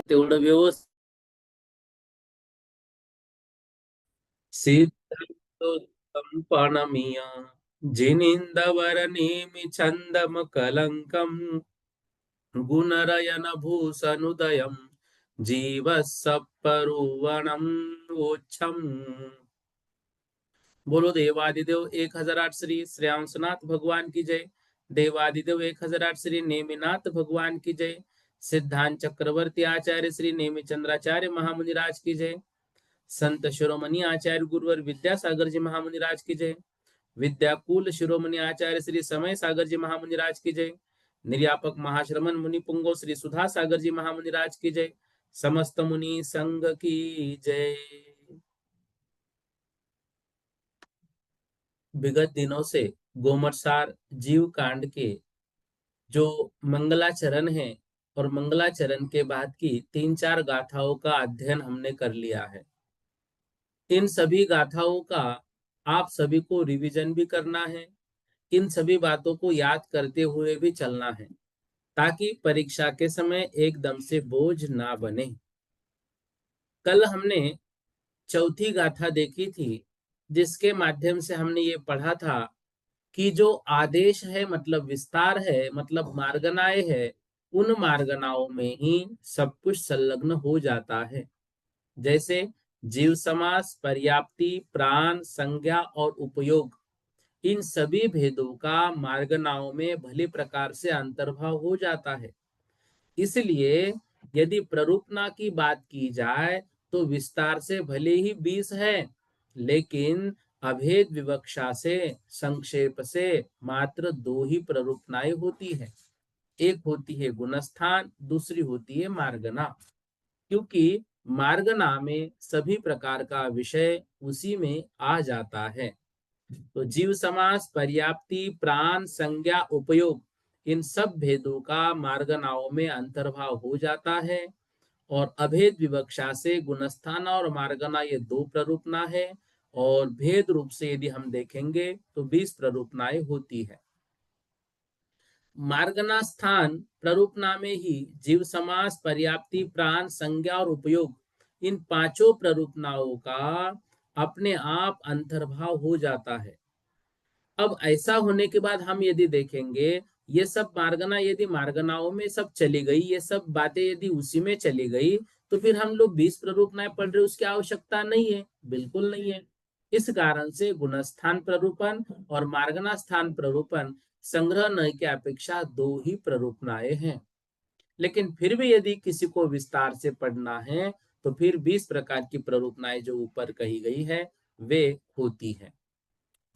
तेवढं व्यवस्थित सिद्धंपाणमीय जिनिंदवर नेमि छंदम कलंकम गुणरयन भूषनुदयम जीवसपरुवणम वोच्छम। बोलो देवादिदेव 1008 श्री श्रेयांसनाथ भगवान की जय। देवादिदेव 1008 श्री नेमिनाथ भगवान की जय। सिद्धांत चक्रवर्ती आचार्य श्री नेमि चंद्राचार्य महामुनिराज की जय। संत शिरोमणि आचार्य गुरुवर विद्यासागर जी महामुनिराज की जय। विद्याकुल शिरोमणि आचार्य श्री समय सागर जी महामुनिराज की जय। निर्यापक महाश्रमण मुनि पुंगो श्री सुधा सागर जी महामुनिराज की जय। समस्त मुनि संघ की जय। विगत दिनों से गोमटसार जीव कांड के जो मंगलाचरण है और मंगलाचरण के बाद की 3-4 गाथाओं का अध्ययन हमने कर लिया है। इन सभी गाथाओं का आप सभी को रिवीजन भी करना है। इन सभी बातों को याद करते हुए भी चलना है ताकि परीक्षा के समय एकदम से बोझ ना बने। कल हमने चौथी गाथा देखी थी जिसके माध्यम से हमने ये पढ़ा था कि जो आदेश है मतलब विस्तार है मतलब मार्गनाएं है, उन मार्गनाओं में ही सब कुछ संलग्न हो जाता है। जैसे जीव समास, पर्याप्ति, प्राण, संज्ञा और उपयोग, इन सभी भेदों का मार्गनाओं में भली प्रकार से अंतर्भाव हो जाता है। इसलिए यदि प्ररूपना की बात की जाए तो विस्तार से भले ही 20 है, लेकिन अभेद विवक्षा से संक्षेप से मात्र 2 ही प्ररूपनाएं होती है। एक होती है गुणस्थान, दूसरी होती है मार्गना। क्योंकि मार्गना में सभी प्रकार का विषय उसी में आ जाता है। तो जीव समास, पर्याप्ति, प्राण, संज्ञा, उपयोग, इन सब भेदों का मार्गनाओं में अंतर्भाव हो जाता है। और अभेद विवक्षा से गुणस्थान और मार्गना ये 2 प्ररूपना है। और भेद रूप से यदि हम देखेंगे तो 20 प्ररूपनाएं होती है। मार्गना स्थान प्ररूपना में ही जीव समास, पर्याप्ति, प्राण, संज्ञा और उपयोग, इन 5 प्ररूपनाओं का अपने आप अंतर्भाव हो जाता है। अब ऐसा होने के बाद हम यदि देखेंगे ये सब मार्गना यदि मार्गनाओं में सब चली गई, ये सब बातें यदि उसी में चली गई, तो फिर हम लोग 20 प्ररूपनाएं पढ़ रहे, उसकी आवश्यकता नहीं है, बिल्कुल नहीं है। इस कारण से गुणस्थान प्ररूपण और मार्गना स्थान प्ररूपण संग्रह न की अपेक्षा 2 ही प्ररूपनाएं हैं। लेकिन फिर भी यदि किसी को विस्तार से पढ़ना है तो फिर 20 प्रकार की प्ररूपनाएं जो ऊपर कही गई है वे होती है।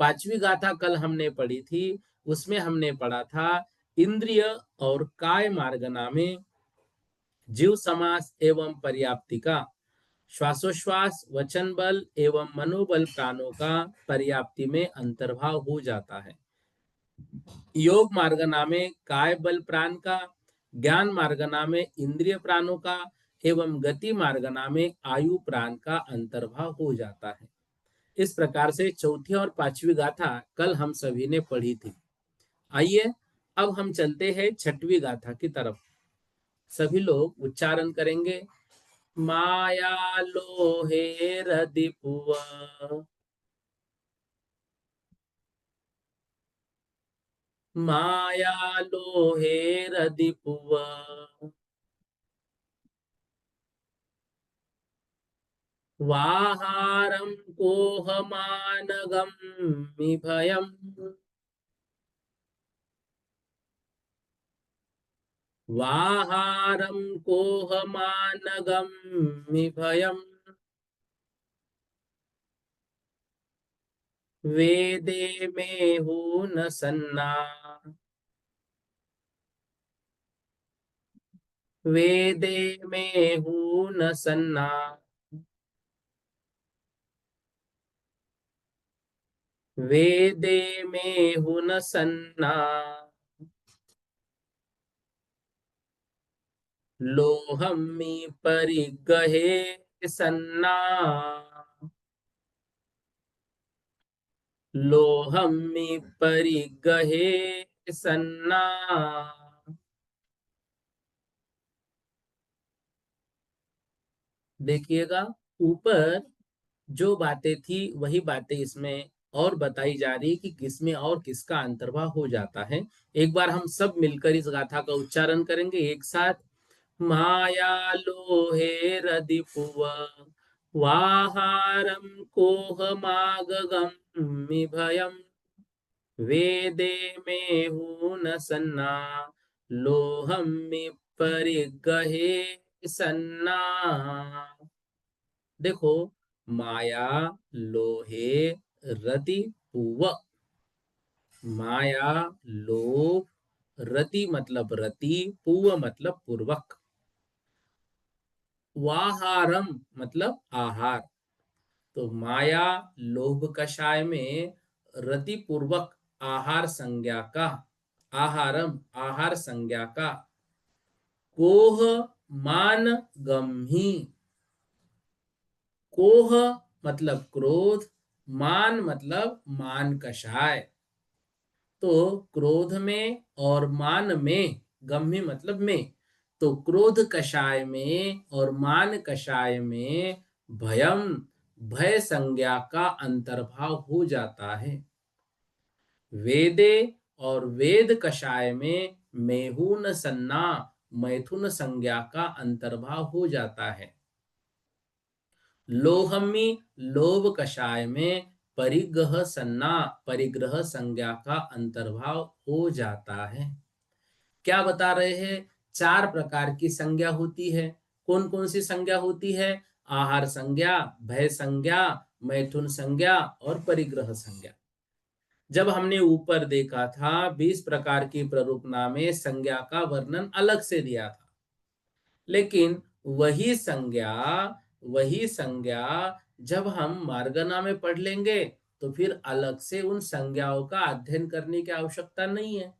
5वीं गाथा कल हमने पढ़ी थी, उसमें हमने पढ़ा था इंद्रिय और काय मार्गना में जीव समास एवं पर्याप्ति का, श्वासोश्वास, वचन बल एवं मनोबल प्राणों का पर्याप्ति में अंतर्भाव हो जाता है। योग मार्गना में काय बल प्राण का, ज्ञान मार्गना में इंद्रिय प्राणों का एवं गति मार्गना में आयु प्राण का अंतर्भाव हो जाता है। इस प्रकार से चौथी और 5वीं गाथा कल हम सभी ने पढ़ी थी। आइए अब हम चलते हैं 6वीं गाथा की तरफ। सभी लोग उच्चारण करेंगे। माया लोहेर दिपुव, माया लोहेर दिपुव, वाहारं कोहमानगं भयम्, वाहारं कोहमानगं भयम्, वेदे में हून सन्ना। वेदे में हूँ न सन्ना, वेदे में हूँ न सन्ना, लोहम्मि परिगहे सन्ना, लोहम्मि परिगहे सन्ना। देखिएगा, ऊपर जो बातें थी वही बातें इसमें और बताई जा रही कि किसमें और किसका अंतर्भाव हो जाता है। एक बार हम सब मिलकर इस गाथा का उच्चारण करेंगे एक साथ। माया लोहे रदिपुव वाहारम कोहमागगम भयम, वेदे में हूँ न सन्ना, लोहम परिगहे सन्ना। देखो, माया लोहे रति पुव, माया लोभ, रति मतलब रति, पुव मतलब पूर्वक, वाहारम मतलब आहार। तो माया लोभ कषाय में रति पूर्वक आहार संज्ञा का, आहारम आहार संज्ञा का, कोह मान गम्ही, कोह मतलब क्रोध, मान मतलब मान कषाय। तो क्रोध में और मान में, गम्ही मतलब में, तो क्रोध कषाय में और मान कषाय में भयम, भय संज्ञा का अंतर्भाव हो जाता है। वेदे और वेद कषाय में मेहुन सन्ना, मैथुन संज्ञा का अंतर्भाव हो जाता है। लोहम्मी लोभ कषाय में परिग्रह सन्ना, परिग्रह संज्ञा का अंतर्भाव हो जाता है। क्या बता रहे हैं? चार प्रकार की संज्ञा होती है। कौन कौन सी संज्ञा होती है? आहार संज्ञा, भय संज्ञा, मैथुन संज्ञा और परिग्रह संज्ञा। जब हमने ऊपर देखा था 20 प्रकार की प्ररूपना में संज्ञा का वर्णन अलग से दिया था, लेकिन वही संज्ञा जब हम मार्गना में पढ़ लेंगे तो फिर अलग से उन संज्ञाओं का अध्ययन करने की आवश्यकता नहीं है।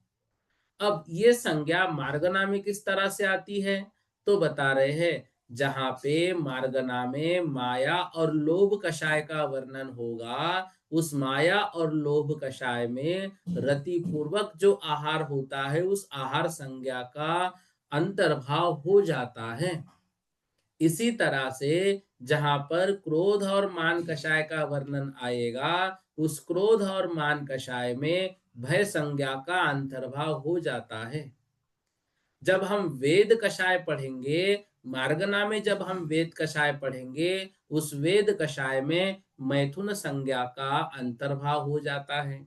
अब ये संज्ञा मार्गना में किस तरह से आती है? तो बता रहे हैं, जहां पे मार्गना में माया और लोभ कषाय का वर्णन होगा, उस माया और लोभ कषाय में रति पूर्वक जो आहार होता है उस आहार संज्ञा का अंतर्भाव हो जाता है। इसी तरह से जहां पर क्रोध और मान कषाय का वर्णन आएगा, उस क्रोध और मान कषाय में भय संज्ञा का अंतर्भाव हो जाता है। जब हम वेद कषाय पढ़ेंगे, मार्गना में जब हम वेद कषाय पढ़ेंगे, उस वेद कषाय में मैथुन संज्ञा का अंतर्भाव हो जाता है।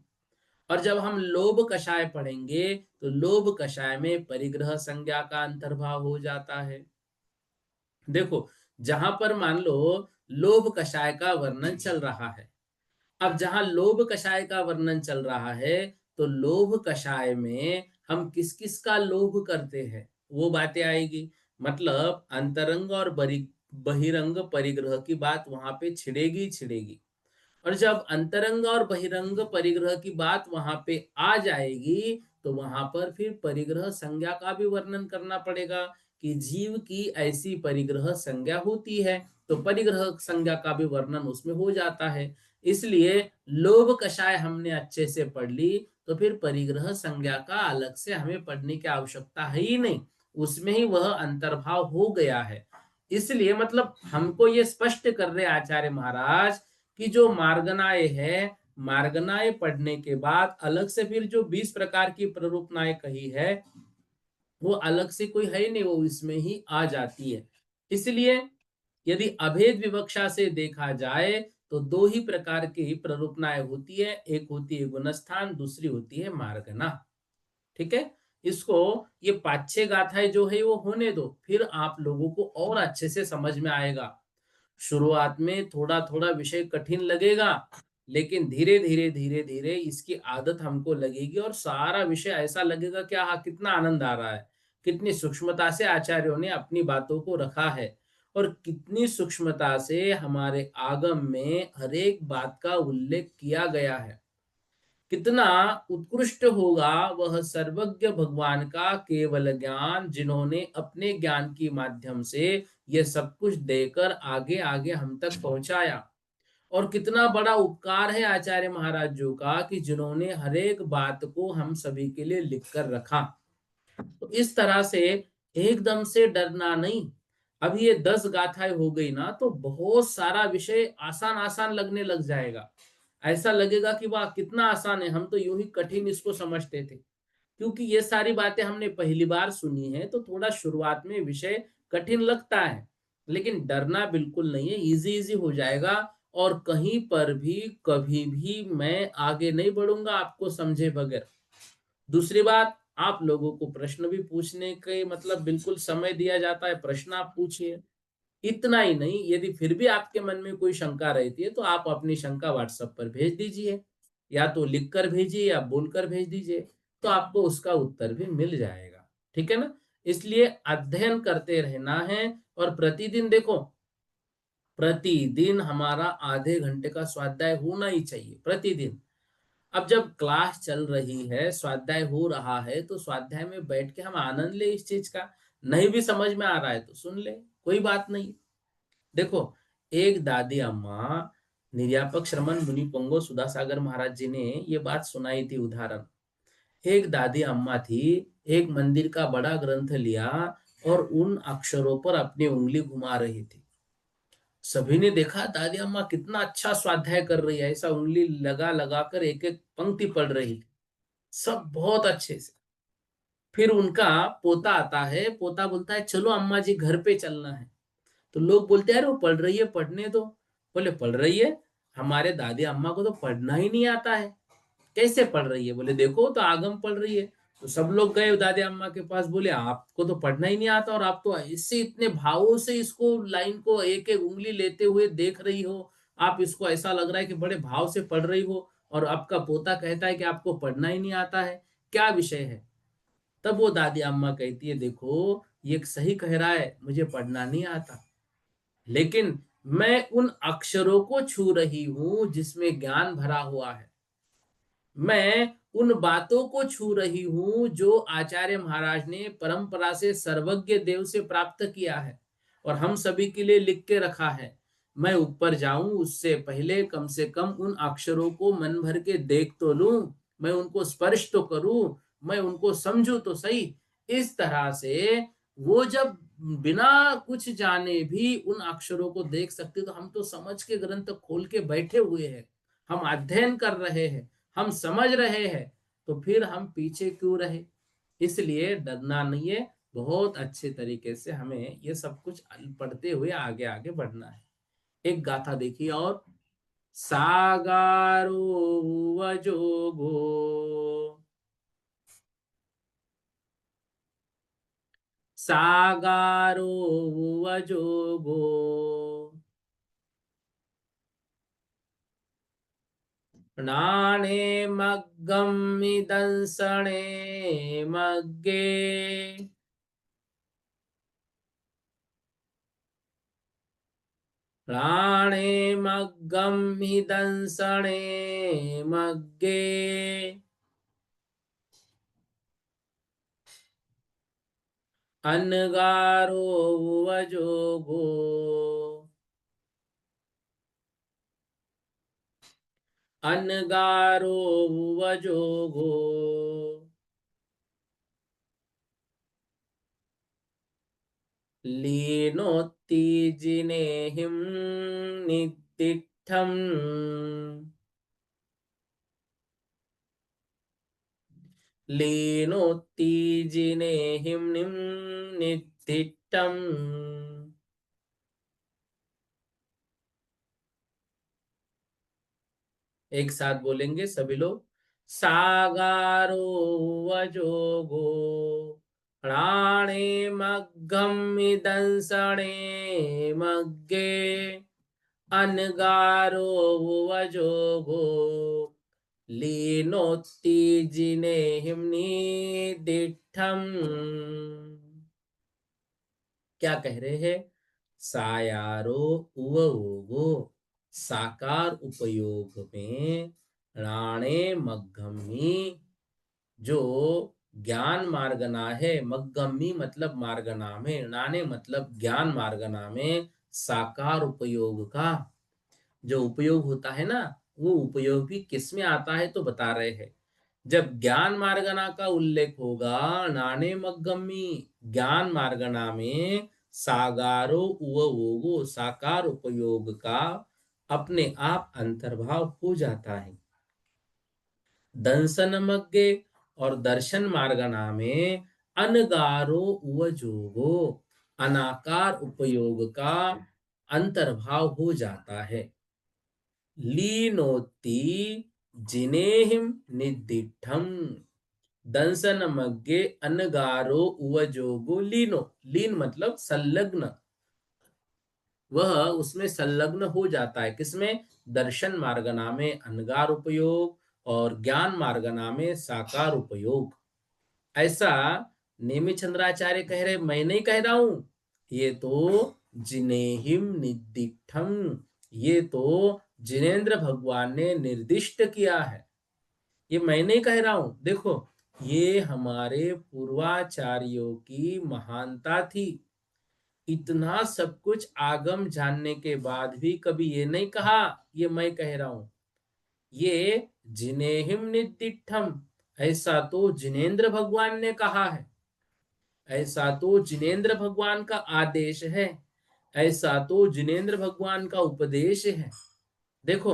और जब हम लोभ कषाय पढ़ेंगे तो लोभ कषाय में परिग्रह संज्ञा का अंतर्भाव हो जाता है। देखो, जहां पर मान लो लोभ कषाय का वर्णन चल रहा है, अब जहां लोभ कषाय का वर्णन चल रहा है तो लोभ कषाय में हम किस किस का लोभ करते हैं वो बातें आएगी। मतलब अंतरंग और बहिरंग परिग्रह की बात वहां पे छिड़ेगी ही छिड़ेगी। और जब अंतरंग और बहिरंग परिग्रह की बात वहां पे आ जाएगी तो वहां पर फिर परिग्रह संज्ञा का भी वर्णन करना पड़ेगा कि जीव की ऐसी परिग्रह संज्ञा होती है, तो परिग्रह संज्ञा का भी वर्णन उसमें हो जाता है। इसलिए लोभ कषाय हमने अच्छे से पढ़ ली तो फिर परिग्रह संज्ञा का अलग से हमें पढ़ने की आवश्यकता है ही नहीं, उसमें ही वह अंतर्भाव हो गया है। इसलिए मतलब हमको ये स्पष्ट कर रहे आचार्य महाराज कि जो मार्गनाएं है, मार्गनाएं पढ़ने के बाद अलग से फिर जो 20 प्रकार की प्ररूपनाएं कही है वो अलग से कोई है ही नहीं, वो इसमें ही आ जाती है। इसलिए यदि अभेद विवक्षा से देखा जाए तो दो ही प्रकार की प्ररूपनाएं होती है, एक होती है गुणस्थान, दूसरी होती है मार्गना। ठीक है, इसको ये पांच छह गाथाएं जो है वो होने दो, फिर आप लोगों को और अच्छे से समझ में आएगा। शुरुआत में थोड़ा थोड़ा विषय कठिन लगेगा, लेकिन धीरे धीरे धीरे धीरे इसकी आदत हमको लगेगी और सारा विषय ऐसा लगेगा कि हाँ कितना आनंद आ रहा है। कितनी सूक्ष्मता से आचार्यों ने अपनी बातों को रखा है और कितनी सूक्ष्मता से हमारे आगम में हर एक बात का उल्लेख किया गया है। कितना उत्कृष्ट होगा वह सर्वज्ञ भगवान का केवल ज्ञान, जिन्होंने अपने ज्ञान के माध्यम से ये सब कुछ देकर आगे आगे हम तक पहुंचाया। और कितना बड़ा उपकार है आचार्य महाराज जी का कि जिन्होंने हर एक बात को हम सभी के लिए लिख कर रखा। तो इस तरह से एकदम से डरना नहीं। अब ये 10 गाथाएं हो गई ना, तो बहुत सारा विषय आसान आसान लगने लग जाएगा। ऐसा लगेगा कि वाह कितना आसान है, हम तो यूं ही कठिन इसको समझते थे। क्योंकि ये सारी बातें हमने पहली बार सुनी है, तो थोड़ा शुरुआत में विषय कठिन लगता है। लेकिन डरना बिल्कुल नहीं है, इजी इजी हो जाएगा। और कहीं पर भी कभी भी मैं आगे नहीं बढ़ूंगा आपको समझे बगैर। दूसरी बात, आप लोगों को प्रश्न भी पूछने के मतलब बिल्कुल समय दिया जाता है, प्रश्न आप पूछिए। इतना ही नहीं, यदि फिर भी आपके मन में कोई शंका रहती है तो आप अपनी शंका व्हाट्सएप पर भेज दीजिए, या तो लिख कर भेजिए या बोलकर भेज दीजिए, तो आपको उसका उत्तर भी मिल जाएगा। ठीक है ना? इसलिए अध्ययन करते रहना है। और प्रतिदिन देखो, प्रतिदिन हमारा आधे घंटे का स्वाध्याय होना ही चाहिए प्रतिदिन। अब जब क्लास चल रही है, स्वाध्याय हो रहा है, तो स्वाध्याय में बैठ के हम आनंद ले इस चीज का। नहीं भी समझ में आ रहा है तो सुन ले, कोई बात नहीं। देखो, एक दादी अम्मा, निर्यापक श्रमण मुनि पंगो सुधासागर महाराज जी ने ये बात सुनाई थी उदाहरण। एक दादी अम्मा थी, एक मंदिर का बड़ा ग्रंथ लिया और उन अक्षरों पर अपनी उंगली घुमा रही थी। सभी ने देखा दादी अम्मा कितना अच्छा स्वाध्याय कर रही है, ऐसा उंगली लगा लगा कर एक एक पंक्ति पढ़ रही थी, सब बहुत अच्छे से। फिर उनका पोता आता है, पोता बोलता है चलो अम्मा जी घर पे चलना है। तो लोग बोलते हैं अरे वो पढ़ रही है, पढ़ने दो। बोले पढ़ रही है? हमारे दादी अम्मा को तो पढ़ना ही नहीं आता है, कैसे पढ़ रही है? बोले देखो तो आगम पढ़ रही है। तो सब लोग गए दादी अम्मा के पास, बोले आपको तो पढ़ना ही नहीं आता और आप तो ऐसे इतने भावों से इसको लाइन को एक एक उंगली लेते हुए देख रही हो। आप इसको ऐसा लग रहा है कि बड़े भाव से पढ़ रही हो, और आपका पोता कहता है कि आपको पढ़ना ही नहीं आता है, क्या विषय है? तब वो दादी अम्मा कहती है देखो, ये सही कह रहा है, मुझे पढ़ना नहीं आता, लेकिन मैं उन अक्षरों को छू रही हूं जिसमें ज्ञान भरा हुआ है। मैं उन बातों को छू रही हूं जो आचार्य महाराज ने परंपरा से सर्वज्ञ देव से प्राप्त किया है और हम सभी के लिए लिख के रखा है। मैं ऊपर जाऊं उससे पहले कम से कम उन अक्षरों को मन भर के देख तो लूं, मैं उनको स्पर्श तो करूं, मैं उनको समझूं तो सही। इस तरह से वो जब बिना कुछ जाने भी उन अक्षरों को देख सकते, तो हम तो समझ के ग्रंथ खोल के बैठे हुए हैं, हम अध्ययन कर रहे हैं, हम समझ रहे हैं, तो फिर हम पीछे क्यों रहे? इसलिए डरना नहीं है, बहुत अच्छे तरीके से हमें ये सब कुछ पढ़ते हुए आगे आगे बढ़ना है। एक गाथा देखिए और, सागारो वजोगो, सागारो वजोगो, नाणे मग्गम दंसणे मग्गे, प्राणे मग्गम दंसणे मग्गे, अनगारो वजोगो, अनगारो वजोगो, लीनोत्तीजिनेहिं नित्तिठम्, लीनोत्तीजिनेहिं नित्तिठम्। एक साथ बोलेंगे सभी लोग, सागारो वजोगो, प्राणे मग्गम दंसणे मग्गे, अनगारो वजोगो, लीनोत्तीजिनेहिं निदिठम्। क्या कह रहे हैं? सायारो उवोगो, साकार उपयोग में राणे मग्गम्मी, जो ज्ञान मार्गना है, मग्गम्मी मतलब मार्गना में, राणे मतलब ज्ञान मार्गना में, साकार उपयोग का जो उपयोग होता है ना, वो उपयोग भी किस में आता है तो बता रहे हैं। जब ज्ञान मार्गना का उल्लेख होगा, नाने मग्गम्मी, ज्ञान मार्गना में सागारो उवोगो, साकार उपयोग का अपने आप अंतर्भाव हो जाता है। दंसन मग्गे और दर्शन मार्गना में अनगारो उवजोगो, अनाकार उपयोग का अंतर्भाव हो जाता है। लीनोति जिनेहिम निदिठम, दंसन मग्गे अनगारो उवजोगो लीनो, लीन मतलब संलग्न, वह उसमें संलग्न हो जाता है। किसमें? दर्शन मार्गना में अनगार उपयोग और ज्ञान मार्गना में साकार उपयोग। ऐसा नेमि चंद्राचार्य कह रहे, मैं नहीं कह रहा हूं, ये तो जिनेहिम निदिठम, ये तो जिनेन्द्र भगवान ने निर्दिष्ट किया है, ये मैं नहीं कह रहा हूं। देखो, ये हमारे पूर्वाचार्यों की महानता थी। इतना सब कुछ आगम जानने के बाद भी कभी ये नहीं कहा ये मैं कह रहा हूं। ये जिनेहिम निदिठम, ऐसा तो जिनेन्द्र भगवान ने कहा है, ऐसा तो जिनेन्द्र भगवान का आदेश है, ऐसा तो जिनेन्द्र भगवान का उपदेश है। देखो,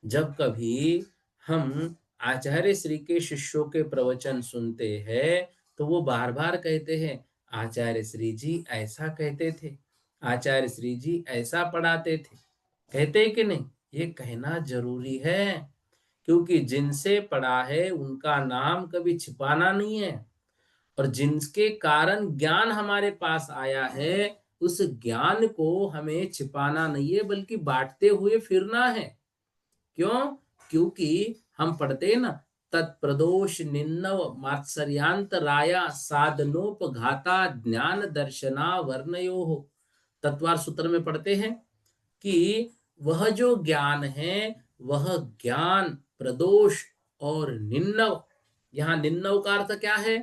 जब कभी हम आचार्य श्री के शिष्यों के प्रवचन सुनते हैं, तो वो बार बार कहते हैं, आचार्य श्री जी ऐसा कहते थे, आचार्य श्री जी ऐसा पढ़ाते थे। कहते हैं कि नहीं? ये कहना जरूरी है, क्योंकि जिनसे पढ़ा है उनका नाम कभी छिपाना नहीं है, और जिनके कारण ज्ञान हमारे पास आया है, उस ज्ञान को हमें छिपाना नहीं है, बल्कि बांटते हुए फिरना है। क्यों? क्योंकि हम पढ़ते हैं ना, तत्प्रदोष निन्नव मात्सर्यांत राया साधनोपघाता ज्ञान दर्शना वर्णयो हो। तत्वार सूत्र में पढ़ते हैं कि वह जो ज्ञान है, वह ज्ञान प्रदोष और निन्नव, यहाँ निन्नव का अर्थ क्या है?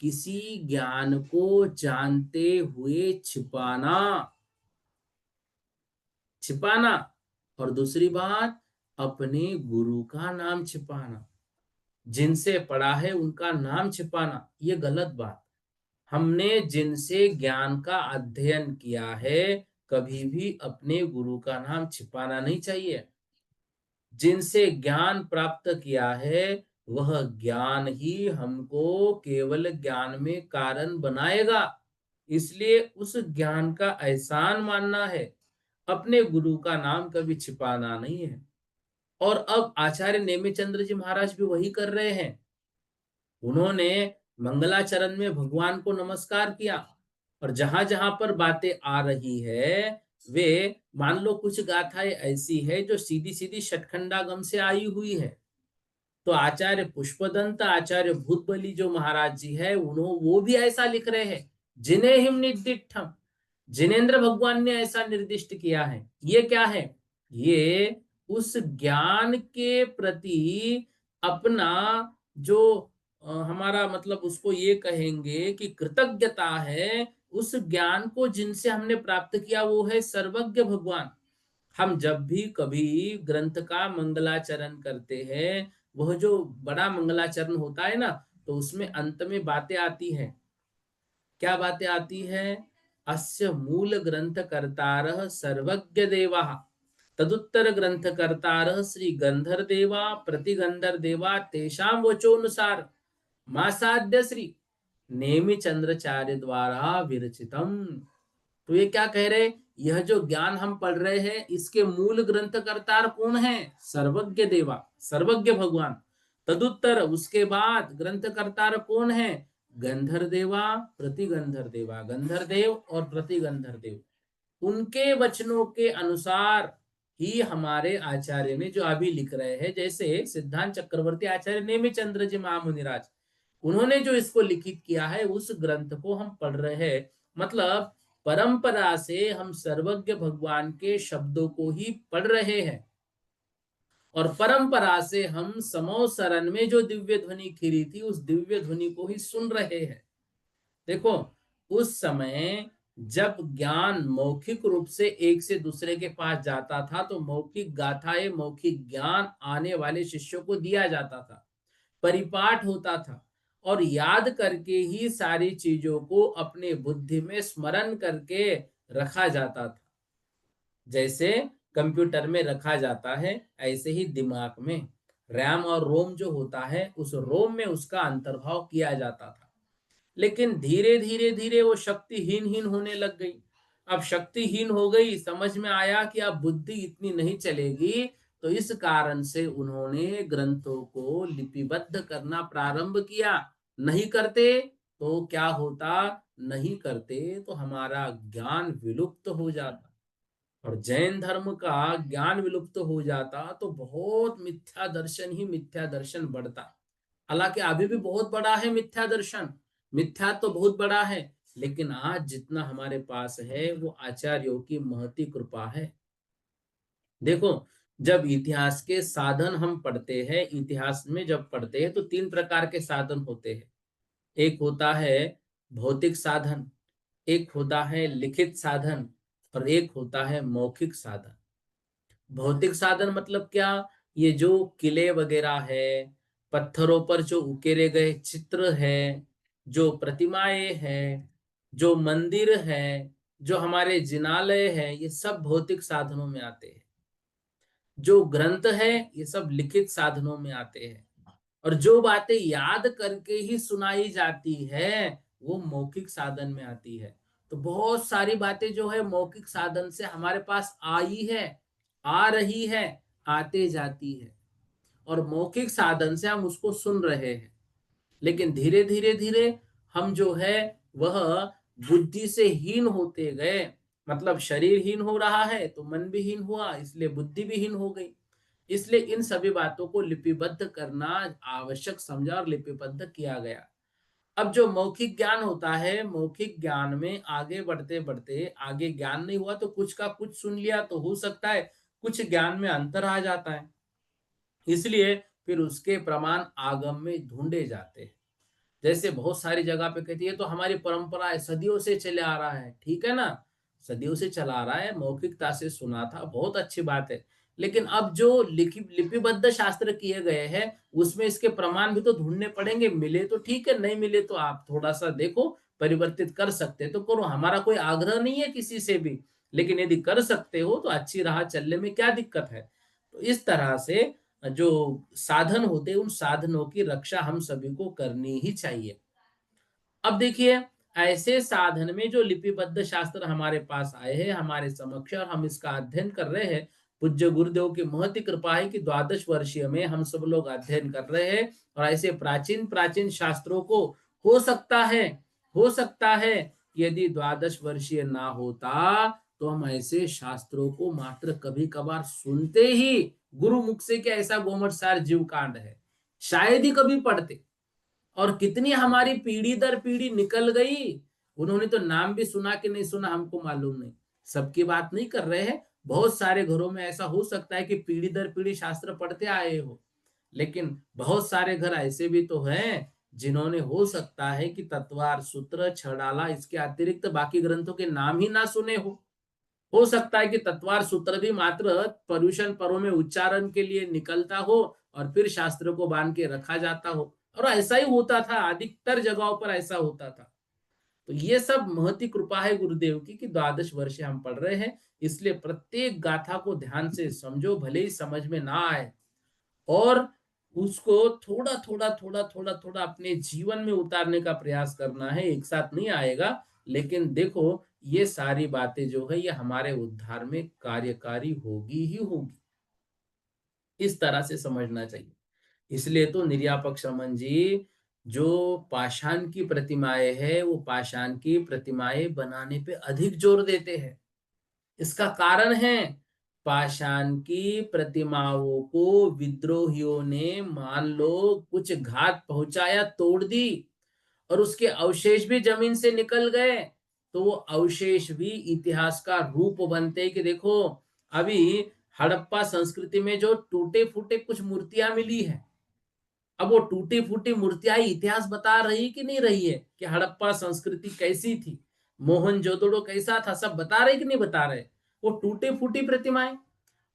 किसी ज्ञान को जानते हुए छिपाना, छिपाना। और दूसरी बात, अपने गुरु का नाम छिपाना, जिनसे पढ़ा है उनका नाम छिपाना, ये गलत बात। हमने जिनसे ज्ञान का अध्ययन किया है, कभी भी अपने गुरु का नाम छिपाना नहीं चाहिए। जिनसे ज्ञान प्राप्त किया है, वह ज्ञान ही हमको केवल ज्ञान में कारण बनाएगा, इसलिए उस ज्ञान का एहसान मानना है, अपने गुरु का नाम कभी छिपाना नहीं है। और अब आचार्य नेमिचंद्र जी महाराज भी वही कर रहे हैं। उन्होंने मंगलाचरण में भगवान को नमस्कार किया, और जहां जहां पर बातें आ रही है, वे मान लो कुछ गाथाएं ऐसी है जो सीधी सीधी षटखंडागम से आई हुई है, तो आचार्य पुष्पदंत, आचार्य भूतबली जो महाराज जी है, उन्होंने वो भी ऐसा लिख रहे हैं, जिन्हें हिम निर्दिष्टम, जिनेन्द्र भगवान ने ऐसा निर्दिष्ट किया है। ये क्या है? ये उस ज्ञान के प्रति अपना जो हमारा मतलब उसको ये कहेंगे कि कृतज्ञता है, उस ज्ञान को जिनसे हमने प्राप्त किया, वो है सर्वज्ञ भगवान। हम जब भी कभी ग्रंथ का मंगलाचरण करते हैं, वह जो बड़ा मंगलाचरण होता है ना, तो उसमें अंत में बातें आती हैं। क्या बातें आती हैं? अस्य मूल ग्रंथ कर्तारः सर्वज्ञ देवाः, तदुत्तर ग्रंथ कर्तारः श्री गंधर देवा प्रतिगंधर देवा तेषां वचोनुसार मासाद्य श्री नेमि चंद्राचार्य द्वारा विरचितम। तो ये क्या कह रहे? यह जो ज्ञान हम पढ़ रहे हैं, इसके मूल ग्रंथ कर्तार कौन है? सर्वज्ञ देवा, सर्वज्ञ भगवान। तदुत्तर उसके बाद ग्रंथ कर्तार कौन है? गंधर देवा प्रतिगंधर देवा, गंधर देव और प्रतिगंधर देव। उनके वचनों के अनुसार ही हमारे आचार्य ने जो अभी लिख रहे हैं, जैसे सिद्धांत चक्रवर्ती आचार्य नेमिचंद्र जी महामुनिराज, उन्होंने जो इसको लिखित किया है उस ग्रंथ को हम पढ़ रहे हैं। मतलब परंपरा से हम सर्वज्ञ भगवान के शब्दों को ही पढ़ रहे हैं और परंपरा से हम समो शरण में जो दिव्य ध्वनि खिरी थी उस दिव्य ध्वनि को ही सुन रहे हैं। देखो, उस समय जब ज्ञान मौखिक रूप से एक से दूसरे के पास जाता था तो मौखिक गाथाएं, मौखिक ज्ञान आने वाले शिष्यों को दिया जाता था, परिपाठ होता था और याद करके ही सारी चीजों को अपने बुद्धि में स्मरण करके रखा जाता था। जैसे कंप्यूटर में रखा जाता है ऐसे ही दिमाग में रैम और रोम जो होता है उस रोम में उसका अंतर्भाव किया जाता था। लेकिन धीरे धीरे धीरे वो शक्तिहीन हीन होने लग गई। अब शक्तिहीन हो गई, समझ में आया कि अब बुद्धि इतनी नहीं चलेगी, तो इस कारण से उन्होंने ग्रंथों को लिपिबद्ध करना प्रारंभ किया। नहीं करते तो क्या होता, नहीं करते तो हमारा ज्ञान विलुप्त हो जाता और जैन धर्म का ज्ञान विलुप्त हो जाता तो बहुत मिथ्या दर्शन ही मिथ्या दर्शन बढ़ता। हालांकि अभी भी बहुत बड़ा है मिथ्या दर्शन, मिथ्या तो बहुत बड़ा है, लेकिन आज जितना हमारे पास है वो आचार्यों की महती कृपा है। देखो, जब इतिहास के साधन हम पढ़ते हैं, इतिहास में जब पढ़ते हैं तो तीन प्रकार के साधन होते हैं। एक होता है भौतिक साधन, एक होता है लिखित साधन और एक होता है मौखिक साधन। भौतिक साधन मतलब क्या? ये जो किले वगैरह है, पत्थरों पर जो उकेरे गए चित्र है, जो प्रतिमाएं हैं, जो मंदिर है, जो हमारे जिनालय है, ये सब भौतिक साधनों में आते हैं। जो ग्रंथ है ये सब लिखित साधनों में आते हैं और जो बातें याद करके ही सुनाई जाती है वो मौखिक साधन में आती है। तो बहुत सारी बातें जो है मौखिक साधन से हमारे पास आई है, आ रही है, आते जाती है और मौखिक साधन से हम उसको सुन रहे हैं। लेकिन धीरे धीरे धीरे हम जो है वह बुद्धि से हीन होते गए। मतलब शरीर हीन हो रहा है तो मन भी हीन हुआ, इसलिए बुद्धि भी हीन हो गई। इसलिए इन सभी बातों को लिपिबद्ध करना आवश्यक समझा और लिपिबद्ध किया गया। अब जो मौखिक ज्ञान होता है, मौखिक ज्ञान में आगे बढ़ते बढ़ते आगे ज्ञान नहीं हुआ तो कुछ का कुछ सुन लिया तो हो सकता है कुछ ज्ञान में अंतर आ जाता है, इसलिए फिर उसके प्रमाण आगम में ढूंढे जाते हैं। जैसे बहुत सारी जगह पे कहती है तो हमारी परंपरा है, सदियों से चले आ रहा है, ठीक है ना, सदियों से चला आ रहा है, मौखिकता से सुना था, बहुत अच्छी बात है। लेकिन अब जो लिपिबद्ध शास्त्र किए गए हैं उसमें इसके प्रमाण भी तो ढूंढने पड़ेंगे। मिले तो ठीक है, नहीं मिले तो आप थोड़ा सा देखो, परिवर्तित कर सकते तो करो, हमारा कोई आग्रह नहीं है किसी से भी। लेकिन यदि कर सकते हो तो अच्छी राह चलने में क्या दिक्कत है। तो इस तरह से जो साधन होते हैं उन साधनों की रक्षा हम सभी को करनी ही चाहिए। अब देखिए, ऐसे साधन में जो लिपिबद्ध शास्त्र हमारे पास आए हैं, हमारे समक्ष, और हम इसका अध्ययन कर रहे हैं। पूज्य गुरुदेव की महती कृपा है कि द्वादश वर्षीय में हम सब लोग अध्ययन कर रहे हैं और ऐसे प्राचीन प्राचीन शास्त्रों को हो सकता है, हो सकता है कि यदि द्वादश वर्षीय ना होता तो हम ऐसे शास्त्रों को मात्र कभी कभार सुनते ही, गुरु मुख से, क्या ऐसा गोमटसार जीव कांड है, शायद ही कभी पढ़ते। और कितनी हमारी पीढ़ी दर पीढ़ी निकल गई, उन्होंने तो नाम भी सुना कि नहीं सुना हमको मालूम नहीं। सबकी बात नहीं कर रहे हैं, बहुत सारे घरों में ऐसा हो सकता है कि पीढ़ी दर पीढ़ी शास्त्र पढ़ते आए हो, लेकिन बहुत सारे घर ऐसे भी तो हैं जिन्होंने, हो सकता है कि तत्वार सूत्र, छड़ाला, इसके अतिरिक्त बाकी ग्रंथों के नाम ही ना सुने हो सकता है कि तत्वार सूत्र भी मात्र पर्यूषण पर्व में उच्चारण के लिए निकलता हो और फिर शास्त्र को बांध के रखा जाता हो, और ऐसा ही होता था, अधिकतर जगहों पर ऐसा होता था। तो ये सब महती कृपा है गुरुदेव की कि द्वादश वर्ष हम पढ़ रहे हैं, इसलिए प्रत्येक गाथा को ध्यान से समझो, भले ही समझ में ना आए, और उसको थोड़ा थोड़ा थोड़ा थोड़ा थोड़ा अपने जीवन में उतारने का प्रयास करना है। एक साथ नहीं आएगा, लेकिन देखो, ये सारी बातें जो है ये हमारे उद्धार में कार्यकारी होगी ही होगी, इस तरह से समझना चाहिए। इसलिए तो निर्यापक शमन जी जो पाषाण की प्रतिमाएं है वो पाषाण की प्रतिमाएं बनाने पे अधिक जोर देते हैं। इसका कारण है, पाषाण की प्रतिमाओं को विद्रोहियों ने मान लो कुछ घात पहुंचाया, तोड़ दी, और उसके अवशेष भी जमीन से निकल गए, तो वो अवशेष भी इतिहास का रूप बनते हैं कि देखो अभी हड़प्पा संस्कृति में जो टूटे फूटे कुछ मूर्तियां मिली है, अब वो टूटी फूटी मूर्तियां ही इतिहास बता रही कि नहीं रही है कि हड़प्पा संस्कृति कैसी थी, मोहनजोदड़ो कैसा था, सब बता रहे कि नहीं बता रहे। वो टूटी फूटी प्रतिमाएं,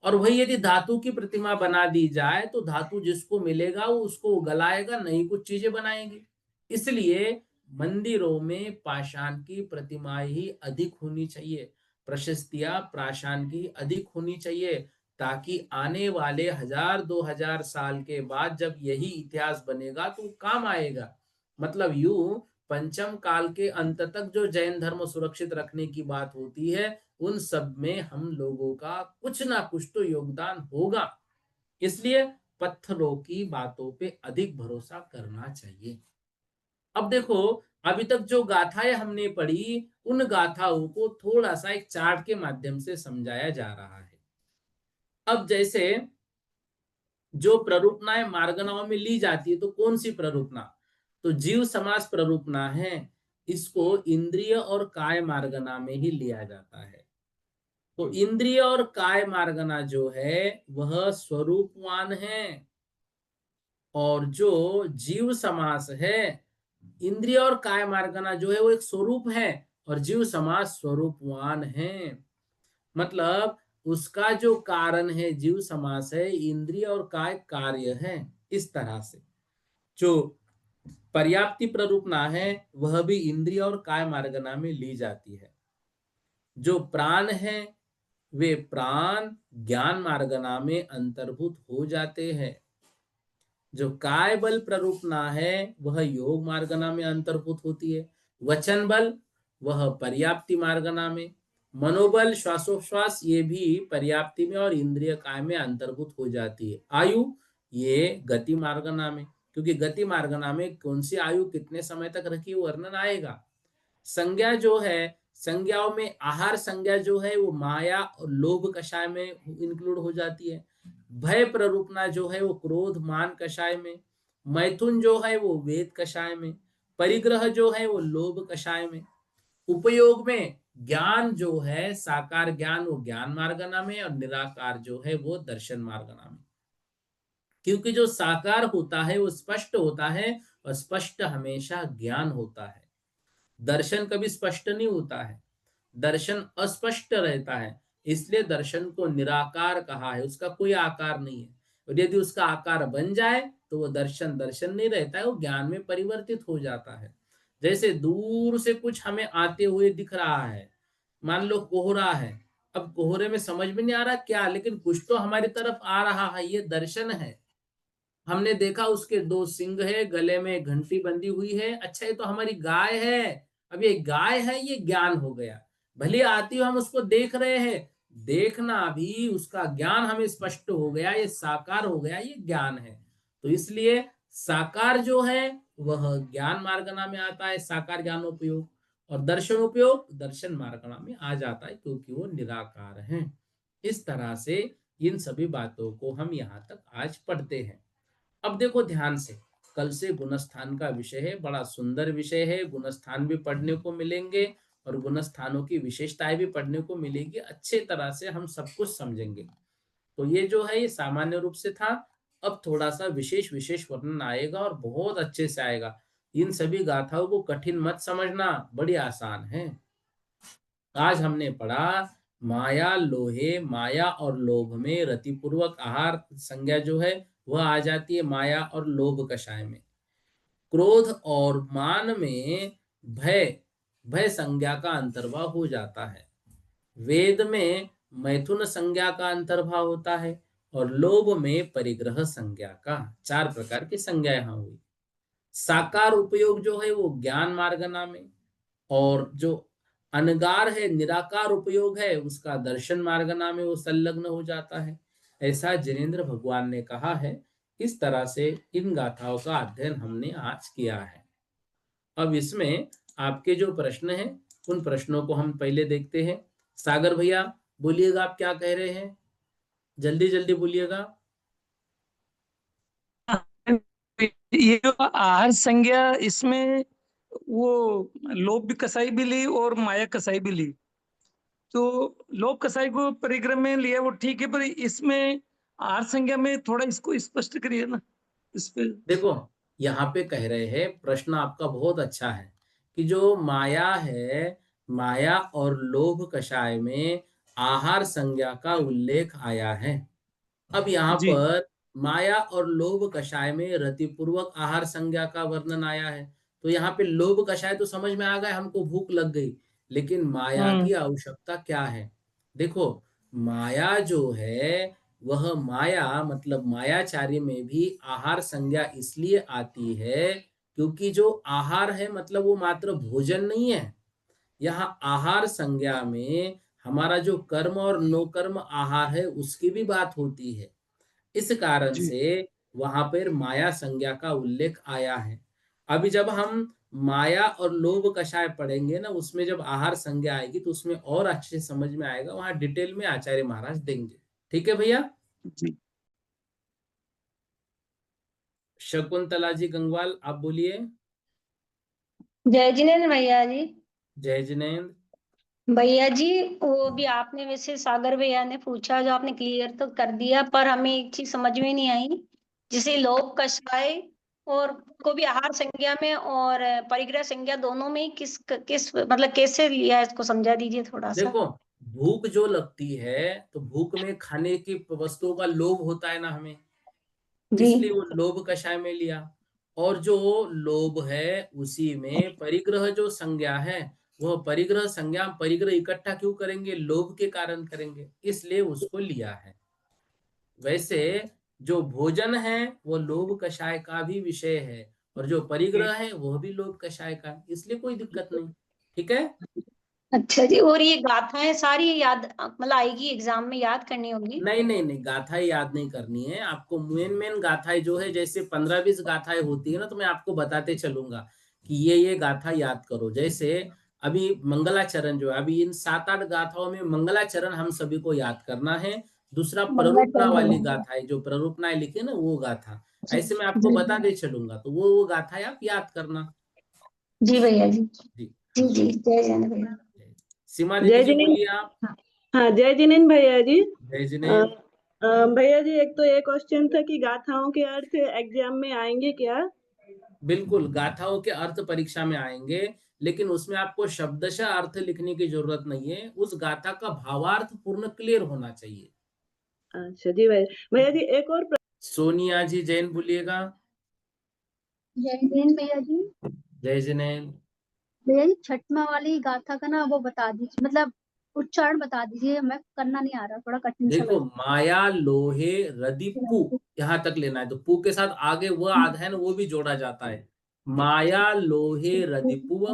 और वही यदि धातु की प्रतिमा बना दी जाए तो धातु जिसको मिलेगा वो उसको गलाएगा, नई कुछ चीजें बनाएंगे। इसलिए मंदिरों में पाषाण की प्रतिमाएं ही अधिक होनी चाहिए, प्रशस्तियां पाषाण की अधिक होनी चाहिए, ताकि आने वाले 1000-2000 साल के बाद जब यही इतिहास बनेगा तो काम आएगा। मतलब यूं पंचम काल के अंत तक जो जैन धर्म सुरक्षित रखने की बात होती है, उन सब में हम लोगों का कुछ ना कुछ तो योगदान होगा। इसलिए पत्थरों की बातों पे अधिक भरोसा करना चाहिए। अब देखो, अभी तक जो गाथाएं हमने पढ़ी, उन गाथाओं को थोड़ा सा एक चार्ट के माध्यम से समझाया जा रहा है। अब जैसे जो प्ररूपणाएं मार्गनाओं में ली जाती है, तो कौन सी प्ररूपणा? तो जीव समास प्ररूपणा है, इसको इंद्रिय और काय मार्गना में ही लिया जाता है। तो इंद्रिय और काय मार्गना जो है वह स्वरूपवान है, और जो जीव समास है, इंद्रिय और काय मार्गना जो है वो एक स्वरूप है, और जीव समास स्वरूपवान है। मतलब उसका जो कारण है जीव समास है, इंद्रिय और काय कार्य है। इस तरह से जो पर्याप्ति प्ररूपणा है वह भी इंद्रिय और काय मार्गना में ली जाती है। जो प्राण है वे प्राण ज्ञान मार्गना में अंतर्भूत हो जाते हैं। जो काय बल प्ररूपणा है वह योग मार्गना में अंतर्भूत होती है। वचन बल वह पर्याप्ति मार्गना में, मनोबल श्वासोश्वास ये भी पर्याप्ति में और इंद्रिय काय में अंतर्भूत हो जाती है। आयु ये गति मार्गना में, क्योंकि गति मार्गना में कौन सी आयु कितने समय तक रखी वर्णन आएगा। संज्ञा जो है, संज्ञाओं में आहार संज्ञा जो है वो माया और लोभ कषाय में इंक्लूड हो जाती है। भय प्ररूपणा जो है वो क्रोध मान कषाय में, मैथुन जो है वो वेद कषाय में, परिग्रह जो है वो लोभ कषाय में, उपयोग में ज्ञान जो है साकार ज्ञान वो ज्ञान मार्गना में, और निराकार जो है वो दर्शन मार्गना में। क्योंकि जो साकार होता है वो स्पष्ट होता है, और स्पष्ट हमेशा ज्ञान होता है। दर्शन कभी स्पष्ट नहीं होता है, दर्शन अस्पष्ट रहता है। इसलिए दर्शन को निराकार कहा है, उसका कोई आकार नहीं है। और यदि उसका आकार बन जाए तो वो दर्शन दर्शन नहीं रहता है, वो ज्ञान में परिवर्तित हो जाता है। जैसे दूर से कुछ हमें आते हुए दिख रहा है, मान लो कोहरा है, अब कोहरे में समझ में नहीं आ रहा क्या, लेकिन कुछ तो हमारी तरफ आ रहा है, ये दर्शन है। हमने देखा उसके दो सिंग है, गले में घंटी बंधी हुई है, अच्छा ये तो हमारी गाय है। अब ये गाय है, ये ज्ञान हो गया। भले आती हो हम उसको देख रहे हैं, देखना भी उसका ज्ञान हमें स्पष्ट हो गया, ये साकार हो गया, ये ज्ञान है। तो इसलिए साकार जो है वह ज्ञान मार्गना में आता है, साकार ज्ञानोपयोग, और दर्शनोपयोग दर्शन मार्गना में आ जाता है, क्योंकि वो निराकार है। इस तरह से इन सभी बातों को हम यहाँ तक आज पढ़ते हैं। अब देखो ध्यान से, कल से गुणस्थान का विषय है, बड़ा सुंदर विषय है, गुणस्थान भी पढ़ने को मिलेंगे और गुणस्थानों की विशेषताएं भी पढ़ने को मिलेगी, अच्छे तरह से हम सब कुछ समझेंगे। तो ये जो है ये सामान्य रूप से था। अब थोड़ा सा विशेष विशेष वर्णन आएगा और बहुत अच्छे से आएगा। इन सभी गाथाओं को कठिन मत समझना, बड़ी आसान है। आज हमने पढ़ा माया लोहे, माया और लोभ में रतिपूर्वक आहार संज्ञा जो है वह आ जाती है माया और लोभ कषाय में। क्रोध और मान में भय, भय संज्ञा का अंतर्भाव हो जाता है। वेद में मैथुन संज्ञा का अंतर्भाव होता है, और लोभ में परिग्रह संज्ञा का, चार प्रकार की संज्ञा यहाँ हुई। साकार उपयोग जो है वो ज्ञान मार्गना में, और जो अनगार है निराकार उपयोग है उसका दर्शन मार्गना में वो संलग्न हो जाता है। ऐसा जिनेन्द्र भगवान ने कहा है। इस तरह से इन गाथाओं का अध्ययन हमने आज किया है। अब इसमें आपके जो प्रश्न हैं उन प्रश्नों को हम पहले देखते हैं। सागर भैया बोलिएगा, आप क्या कह रहे हैं? जल्दी जल्दी बोलिएगा। ये जो आहार संज्ञा, इसमें वो लोभ कसाई भी ली और माया कसाई भी ली। तो लोभ कसाई को परिग्रह में लिया वो ठीक है, पर इसमें आहार संज्ञा में थोड़ा इसको स्पष्ट करिए ना इस पे। देखो, यहाँ पे कह रहे हैं, प्रश्न आपका बहुत अच्छा है कि जो माया है, माया और लोभ कषाय में आहार संज्ञा का उल्लेख आया है। अब यहाँ जी। पर माया और लोभ कषाय में रतिपूर्वक आहार संज्ञा का वर्णन आया है। तो यहाँ पे लोभ कषाय तो समझ में आ गया, हमको भूख लग गई, लेकिन माया हम्म। की आवश्यकता क्या है? देखो, माया जो है, वह माया मतलब मायाचार्य में भी आहार संज्ञा इसलिए आती है क्योंकि जो आहार है मतलब वो मात्र भोजन नहीं है। यहाँ आहार संज्ञा में हमारा जो कर्म और नो कर्म आहार है उसकी भी बात होती है। इस कारण जी। से वहां पर माया संज्ञा का उल्लेख आया है। अभी जब हम माया और लोभ कषाय पढ़ेंगे ना, उसमें जब आहार संज्ञा आएगी तो उसमें और अच्छे से समझ में आएगा, वहां डिटेल में आचार्य महाराज देंगे। ठीक है भैया। जी। शकुंतला जी गंगवाल, आप बोलिए। जय जिनेन्द्र भैया जी। जय जिनेन्द्र। भैया जी, वो भी आपने वैसे सागर भैया ने पूछा जो आपने क्लियर तो कर दिया, पर हमें एक चीज समझ में नहीं आई। जैसे लोभ कषाय और को भी आहार संज्ञा में और परिग्रह संज्ञा दोनों में ही किस किस मतलब कैसे लिया है, इसको समझा दीजिए थोड़ा सा। देखो, भूख जो लगती है तो भूख में खाने की वस्तुओं का लोभ होता है ना हमें, जी। इसलिए वो लोभ कषाय में लिया। और जो लोभ है उसी में परिग्रह जो संज्ञा है, वह परिग्रह संज्ञा, परिग्रह इकट्ठा क्यों करेंगे? लोभ के कारण करेंगे, इसलिए उसको लिया है। वैसे जो भोजन है वो लोभ कषाय का भी विषय है, और जो परिग्रह है वह भी लोभ कषाय का है, इसलिए कोई दिक्कत नहीं। ठीक है। अच्छा जी, और ये गाथाएं सारी याद मतलब आएगी एग्जाम में, याद करनी होगी? नहीं नहीं नहीं, गाथाएं याद नहीं करनी है आपको। मेन मेन गाथाएं जो है, जैसे 15-20 गाथाएं होती है ना, तो मैं आपको बताते चलूंगा कि ये गाथा याद करो। जैसे अभी मंगलाचरण जो है, अभी इन 7-8 गाथाओं में मंगलाचरण हम सभी को याद करना है। दूसरा प्ररूपणा मंगलाचरण वाली भैया गाथा है, जो प्ररूपणाएं लिखी है ना वो गाथा, जी। ऐसे मैं आपको जी बताते चलूंगा, तो वो गाथा आप याद करना। जी भैया जी। जी जी हाँ। जी, जय जय भैया। सीमा दीदी जय जी जिनेन्द्र। बोलिए आप। हाँ, जय जिनेन्द्र भैया जी। जय अ, जिनेन्द्र। भैया जी, एक तो ये क्वेश्चन था कि गाथाओं के अर्थ एग्जाम में आएंगे क्या? बिल्कुल, गाथाओं के अर्थ परीक्षा में आएंगे, लेकिन उसमें आपको शब्दशः अर्थ लिखने की जरूरत नहीं है, उस गाथा का भावार्थ पूर्ण क्लियर होना चाहिए। अच्छा जी भैया। भैया जी, एक और सोनिया जी जैन बोलिएगा। जय हिंद भैया जी। जय जिनेन्द्र। भैया जी, छठमा वाली गाथा का ना वो बता दीजिए, मतलब उच्चारण बता दीजिए, मैं करना नहीं आ रहा, थोड़ा कठिन सा देखो, लग माया लोहे रदि पु, रहा यहां तक लेना है, तो पु के साथ आगे वह आधा है ना, वो भी जोड़ा जाता है। माया लोहे रदिपुव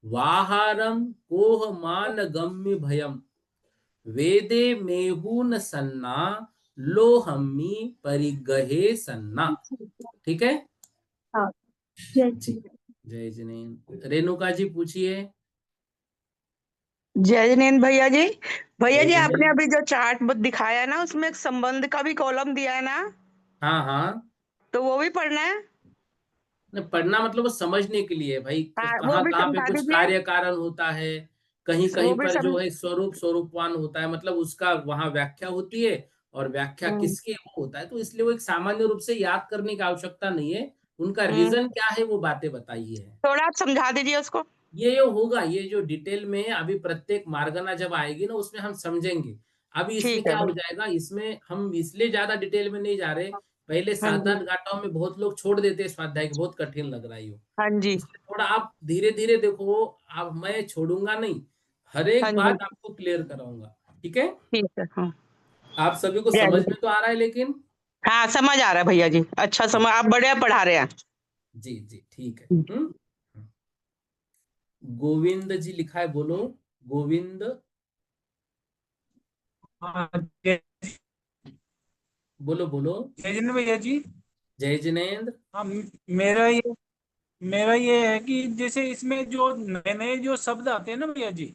वाहारम कोह मान गम्य भयम वेदे मेहून सन्ना लोहम्मी परिगहे सन्ना। है। ठीक है। हाँ, जय जी। श्री जय जिनेन्द्र। रेणुका जी पूछिए। जय जिनेन्द्र भैया जी। भैया जय जी, आपने जिनेन्द्र। अभी जो चार्ट दिखाया है ना, उसमें एक संबंध का भी कॉलम दिया है ना, हाँ हाँ। तो वो भी पढ़ना है। पढ़ना मतलब वो समझने के लिए भाई, हाँ, वो कहाँ भी कहाँ पे समझा कुछ दीजिए। कार्य कारण होता है, कहीं वो कहीं भी पर जो सम है स्वरूप स्वरूपवान होता है, मतलब उसका वहां व्याख्या होती है, और व्याख्या हम्म। किसके वो होता है, तो इसलिए वो एक सामान्य रूप से याद करने की आवश्यकता नहीं है। उनका हम्म। रीजन क्या है वो बातें बताइए है। थोड़ा आप समझा दीजिए उसको। ये जो होगा, ये जो डिटेल में अभी प्रत्येक मार्गना जब आएगी ना उसमें हम समझेंगे। अभी इसमें ठीक है क्या हो भाई। जाएगा, इसमें हम इसलिए ज्यादा डिटेल में नहीं जा रहे। पहले हाँ सात जी। आठ घंटाओं में बहुत लोग छोड़ देते हैं स्वाध्याय के, बहुत कठिन लग रहा है ये। हाँ जी। इसलिए थोड़ा आप धीरे धीरे देखो। अब मैं छोड़ूंगा नहीं, हर हाँ एक जी। बात आपको क्लियर कराऊंगा। ठीक है। ठीक है। हाँ। आप सभी को जय समझ जी। में तो आ रहा है लेकिन। हाँ, समझ आ रहा है भैया जी, अच्छा जी समझ, आप बढ़िया पढ़ा रहे हैं। जी जी, ठीक है। गोविंद जी लिखा है, बोलो। गोविंद। हाँ, जय बोलो बोलो। जय जिनेन्द्र भैया जी। जय जिनेन्द्र। हाँ, मेरा ये है कि जैसे इसमें जो नए नए जो शब्द आते हैं ना भैया जी,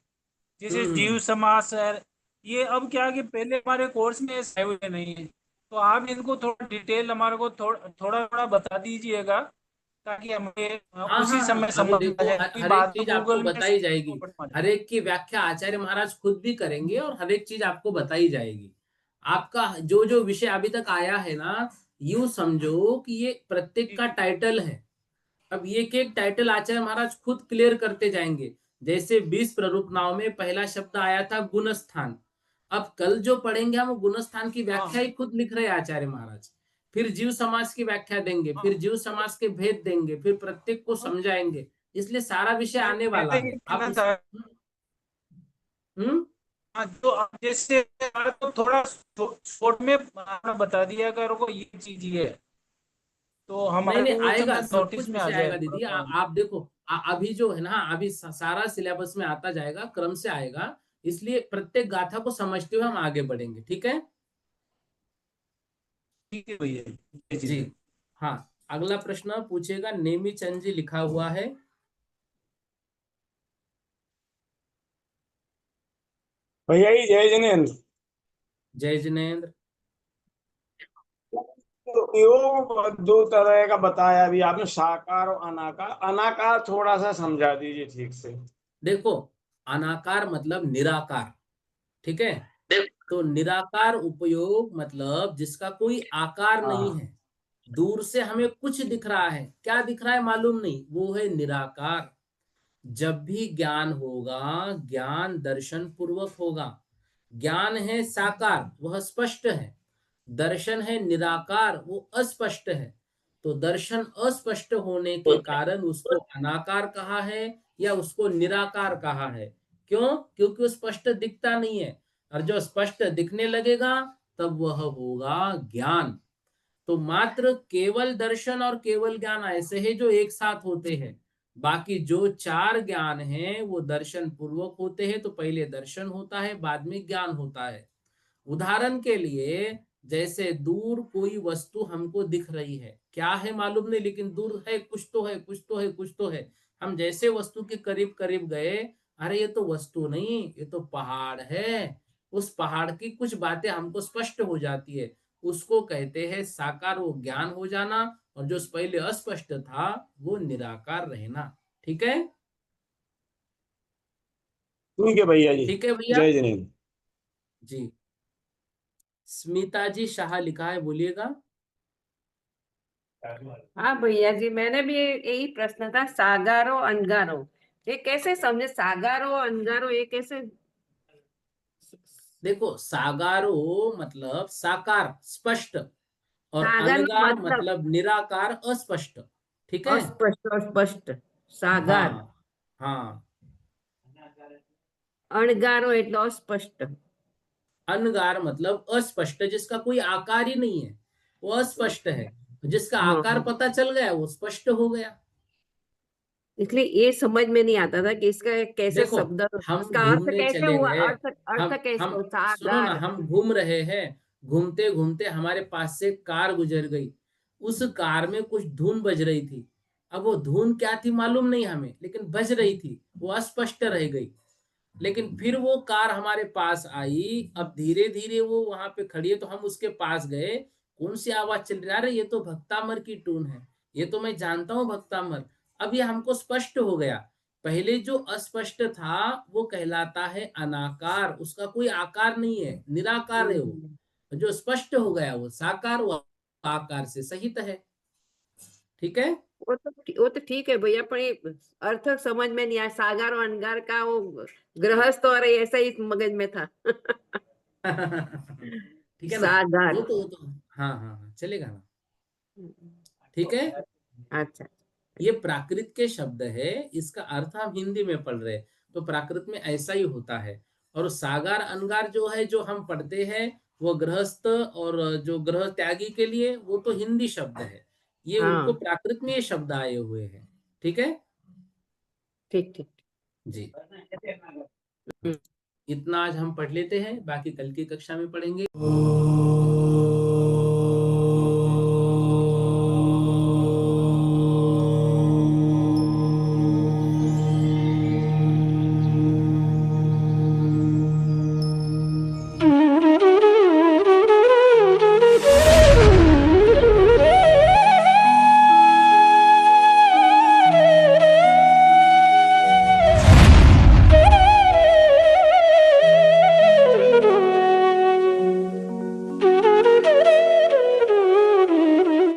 जैसे हम्म जीव हम्म समास है, ये अब क्या कि पहले हमारे कोर्स में ऐसे आए हुए नहीं है, तो आप इनको थोड़ा डिटेल हमारे को थोड़ा थोड़ा बता दीजिएगा, ताकि हमें हाँ उसी हाँ समय हम समझ आ देखो जाए। कोई हर एक बात चीज आपको गूगल में बताई जाएगी, पढ़ हर एक की व्याख्या आचार्य महाराज खुद भी करेंगे और हर एक चीज आपको बताई जाएगी। आपका जो जो विषय अभी तक आया है ना, यूं समझो कि ये प्रत्येक का टाइटल है। अब ये एक टाइटल आचार्य महाराज खुद क्लियर करते जाएंगे। जैसे 20 प्ररूप नाव में पहला शब्द आया था गुणस्थान, अब कल जो पढ़ेंगे हम गुणस्थान की व्याख्या ही खुद लिख रहे हैं आचार्य महाराज। फिर जीव समास की व्याख्या देंगे, फिर जीव समास के भेद देंगे, फिर प्रत्येक को समझाएंगे। इसलिए सारा विषय आने मैं वाला तो है। ये आप कहना इस था, हम्म हाँ, तो आप जैसे तो थोड़ा शॉर्ट में बता दिया करो को ये चीज ये है, तो नहीं हमारे नहीं को वो आएगा, सब नोटिस कुछ में आ विषय जाए आएगा दीदी। थोड़ा। आप देखो अभी जो है ना, अभी सारा सिलेबस में आता जाएगा, क्रम से आएगा। इसलिए प्रत्येक गाथा को समझते हुए हम आगे बढ़ेंगे, ठीक है। ठीक है भैया, ये चीज जी है। हाँ, अगला प्रश्न पूछेगा नेमी चंद जी, लिखा हुआ है। भैया जी जय जिनेन्द्र। जय जिनेन्द्र। तो योग दो तरह का बताया अभी आपने, साकार और अनाकार। अनाकार थोड़ा सा समझा दीजिए ठीक से। देखो अनाकार मतलब निराकार, ठीक है। तो निराकार उपयोग मतलब जिसका कोई आकार नहीं हाँ है, दूर से हमें कुछ दिख रहा है, क्या दिख रहा है मालूम नहीं, वो है निराकार। जब भी ज्ञान होगा, ज्ञान दर्शन पूर्वक होगा। ज्ञान है साकार, वह स्पष्ट है। दर्शन है निराकार, वो अस्पष्ट है। तो दर्शन अस्पष्ट होने के कारण उसको अनाकार कहा है या उसको निराकार कहा है। क्यों? क्योंकि वो स्पष्ट दिखता नहीं है, और जो स्पष्ट दिखने लगेगा तब वह होगा ज्ञान। तो मात्र केवल दर्शन और केवल ज्ञान ऐसे हैं जो एक साथ होते हैं। बाकी जो चार ज्ञान हैं वो दर्शन पूर्वक होते हैं। तो पहले दर्शन होता है, बाद में ज्ञान होता है। उदाहरण के लिए, जैसे दूर कोई वस्तु हमको दिख रही है, क्या है मालूम नहीं, लेकिन दूर है, कुछ तो है, कुछ तो है, कुछ तो है। हम जैसे वस्तु के करीब करीब गए, अरे ये तो वस्तु नहीं, ये तो पहाड़ है। उस पहाड़ की कुछ बातें हमको स्पष्ट हो जाती है, उसको कहते हैं साकार, वो ज्ञान हो जाना। और जो पहले अस्पष्ट था वो निराकार रहना। ठीक है। ठीक है भैया जी, ठीक है भैया। जय जिनेन्द्र। जी, स्मिता जी शाह लिखा है, बोलिएगा। हाँ भैया जी, मैंने भी यही प्रश्न था, सागारो अनगारो ये कैसे समझे? सागारो अनगारो ये कैसे? देखो सागारो मतलब साकार स्पष्ट, और सागर अनगार मतलब मतलब निराकार अस्पष्ट। ठीक है। अस्पष्ट, अस्पष्ट सागार। हाँ हाँ। अणगारो એટલે अस्पष्ट। अनगार मतलब अस्पष्ट, जिसका कोई आकार ही नहीं है, वो अस्पष्ट है। जिसका हाँ आकार हाँ, पता चल गया वो स्पष्ट हो गया। इसलिए ये समझ में नहीं आता था कि इसका कैसे देखो शब्द, हम इसका अर्थ घूमने कैसे चले हुआ, गए, अर्थ अर्थ कैसे हम हो सुनो ना, सागार। हम घूम रहे हैं, घूमते घूमते हमारे पास से कार गुजर गई। उस कार में कुछ धुन बज रही थी। अब वो धुन क्या थी मालूम नहीं हमें, लेकिन बज रही थी, वो अस्पष्ट रह गई। लेकिन फिर वो कार हमारे पास आई, अब धीरे धीरे वो वहां पे खड़ी है, तो हम उसके पास गए। कौन सी आवाज चल रही है? अरे ये तो भक्तामर की टून है, ये तो मैं जानता हूँ भक्तामर। अब ये हमको स्पष्ट हो गया। पहले जो अस्पष्ट था वो कहलाता है अनाकार, उसका कोई आकार नहीं है, निराकार है वो। जो स्पष्ट हो गया वो साकार, वो आकार से सहित है। ठीक है। वो तो ठीक है भैया, पर ये अर्थ समझ में नहीं आया। सागार और अनगार का वो गृहस्थ और ऐसा ही मगज में था। ठीक है ना। सागार। वो तो हाँ हाँ हाँ चलेगा ना। ठीक है। अच्छा। ये प्राकृत के शब्द है, इसका अर्थ हम हिंदी में पढ़ रहे हैं, तो प्राकृत में ऐसा ही होता है। और सागार अनगार जो है, जो हम पढ़ते हैं, वो गृहस्थ और जो गृह त्यागी के लिए, वो तो हिंदी शब्द है। ये उनको हाँ प्राकृत में ये शब्द आए हुए हैं। ठीक है। ठीक ठीक। जी, इतना आज हम पढ़ लेते हैं, बाकी कल की कक्षा में पढ़ेंगे।